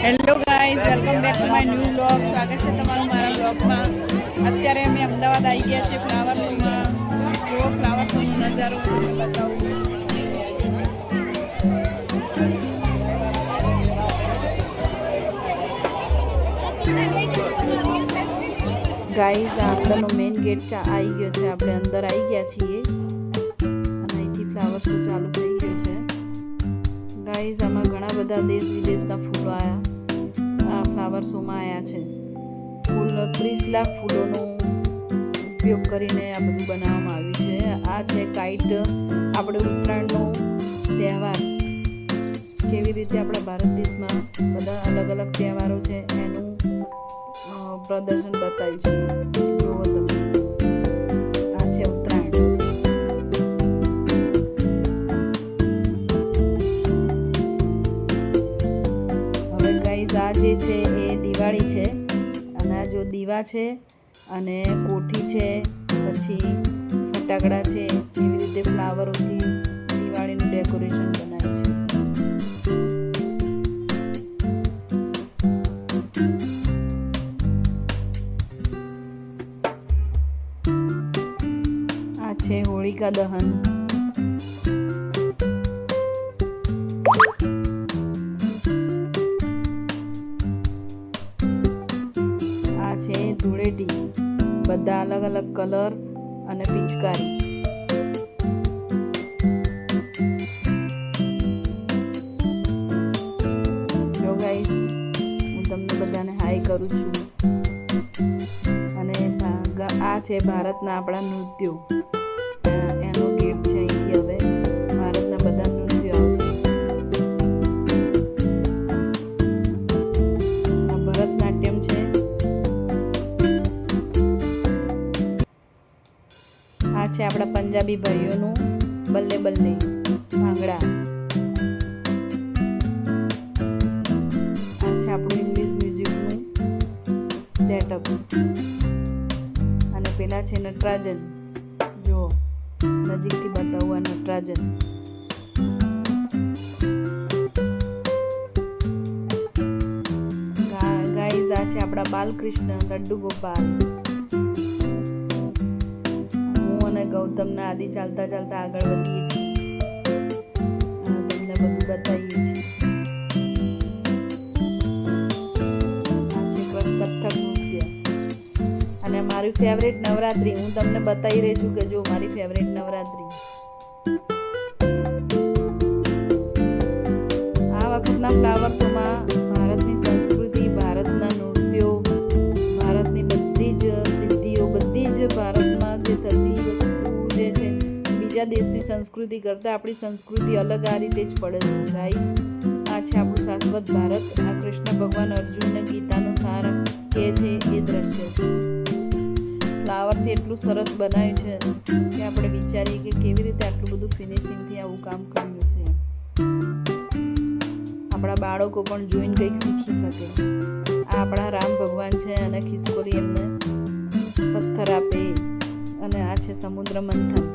Hello guys, welcome back to my new vlog. સ્વાગત છે તમારું મારા વ્લોગમાં. અત્યારે અમે અમદાવાદ આવી ગયા છીએ ફ્લાવર શોમાં. જો ફ્લાવર શોનો નજારો બતાવું. ગાઈઝ, આ અંદરનો મેઇન ગેટ આવી ગયો છે. આપણે અંદર આવી ગયા છીએ અને અહીંથી ફ્લાવર શો ચાલુ થઈ ગયો છે. ગાઈઝ, આમાં ઘણા બધા દેશ વિદેશના ફૂલો આવ્યા. આ ફ્લાવર શોમાં આવ્યા છે. કુલ 30 લાખ ફૂલોનો ઉપયોગ કરીને આ બધું બનાવવામાં આવ્યું છે. આ છે કાઇટ. આપણે ઉત્તરાયણનો તહેવાર કેવી રીતે આપણા ભારત દેશમાં બધા અલગ અલગ તહેવારો છે એનું પ્રદર્શન બતાવ્યું છે. જુઓ તમે, આ છે ઉત્તરાયણ. હવે ગાઈઝ, આ જે છે એ દિવાળી છે અને આ જો દીવા છે અને કોઠી છે, પછી ફટાકડા છે. એવી રીતે ફ્લાવરોથી દિવાળીનું ડેકોરેશન બનાવ્યું છે. છે હોળિકા દહન. આ છે ધૂળેટી. બધા અલગ અલગ કલર અને પિચકારી. જો ગાઈસ, હું તમને બધાને હાય કરું છું. અને આ છે ભારતના આપણા નૃત્યો. એનો ગેટ છે. અહીંથી હવે ભારતના બધા નૃત્યો આવશે. આ ભરતનાટ્યમ છે. આ છે આપણા પંજાબી ભાઈઓનું બલ્લે બલ્લે ભાંગડા. આ છે આપણું ઇંગ્લિશ મ્યુઝિકનું સેટઅપ. અને પેલા છે નટરાજન. જુઓ, નજીકથી બતાવું આ નટરાજન. ગાઈઝ, આ છે આપણા બાલકૃષ્ણ લડ્ડુ ગોપાલ. હું અને ગૌતમના આદિ ચાલતા ચાલતા આગળ વધીએ છીએ અને તમને બધું બતાવીએ છીએ. આ છે કથક નૃત્ય અને મારી ફેવરેટ નવરાત્રી. હું તમને બતાવી રહી છું કે જો મારી ફેવરેટ નવરાત્રી. આ વખતના ફ્લાવર શોમાં ભારતની સંસ્કૃતિ, ભારતના નૃત્યો, ભારતની બધી જ સિદ્ધિઓ, બધી જ ભારતમાં જે થતી વસ્તુ જે છે બીજા દેશની સંસ્કૃતિ કરતાં આપણી સંસ્કૃતિ અલગ આ રીતે જ પડે છે. ગાઈસ, આ છે આપણું શાશ્વત ભારત. આ કૃષ્ણ ભગવાન અર્જુનને ગીતાનો સાર કહે છે એ દ્રશ્ય છે. ફ્લાવરથી એટલું સરસ બનાવ્યું છે કે આપણે વિચારીએ કે કેવી રીતે આટલું બધું ફિનિશિંગથી આવું કામ કર્યું છે. આપણા બાળકો પણ જોઈને કંઈક શીખી શકે. આ આપણા રામ ભગવાન છે અને ખિસકોલી એમને પથ્થર આપે. અને આ છે સમુદ્ર મંથન.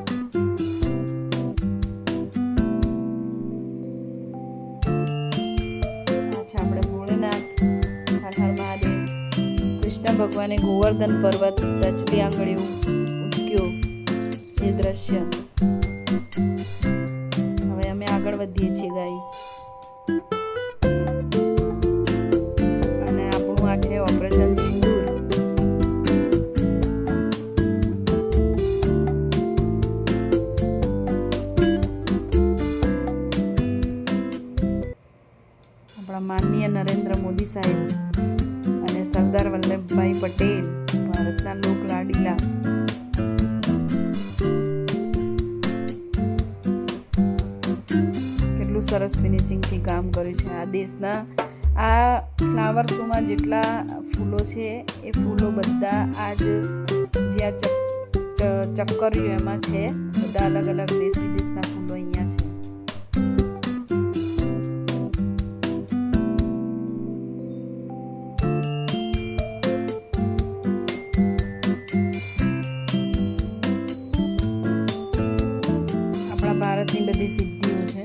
આ છે આપણે ભોળેનાથ. હર હર મહાદેવ. કૃષ્ણ ભગવાને ગોવર્ધન પર્વત રચલી આંગળીઓ ઉચક્યો એ દ્રશ્ય. હવે અમે આગળ વધીએ છીએ ગાઈસ. અને આપણું આ છે ઓપરેશન સિંદૂર. આપણા માનનીય નરેન્દ્ર મોદી સાહેબ અને સરદાર વલ્લભભાઈ પટેલ, ભારતના લોક લાડીલા. કેટલું સરસ ફિનિશિંગથી કામ કર્યું છે. આ દેશના આ ફ્લાવર શોમાં જેટલા ફૂલો છે એ ફૂલો બધા આ જે આ ચક્કરીઓ એમાં છે. બધા અલગ અલગ દેશ વિદેશના ફૂલો અહીંયા છે. ભારતની બધી સિદ્ધિઓ છે.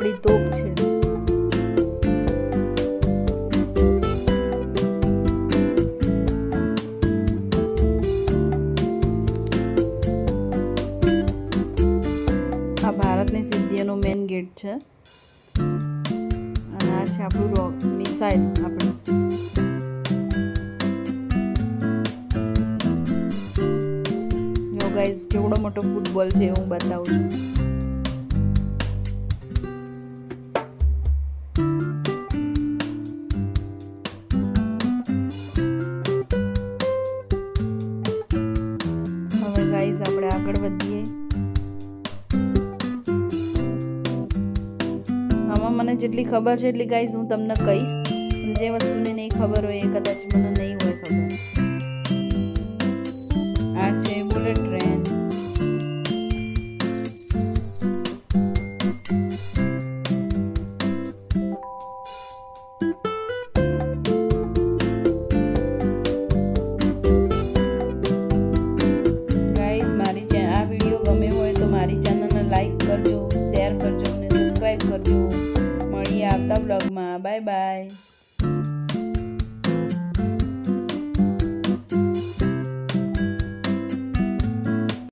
આપણી તોપ છે. આ ભારતની સિદ્ધિઓનો મેઇન ગેટ છે અને આ છે આપણું મિસાઇલ. આપણું જો ગાઈઝ કેવડો મોટો ફૂટબોલ છે હું બતાવું છું. હવે ગાઈઝ આપણે આગળ વધીએ. આમાં મને જેટલી ખબર છે એટલી ગાઈઝ હું તમને કહીશ. જે વસ્તુની નહીં ખબર હોય એ કદાચ મને નહીં હોય ખબર. આ છે બુલેટ ટ્રેન. ગાઈઝ મારી આ વિડીયો ગમે હોય તો મારી ચેનલને લાઈક કરજો, શેર કરજો અને સબસ્ક્રાઈબ કરજો. મળીએ આવતા બ્લોગમાં. Bye bye.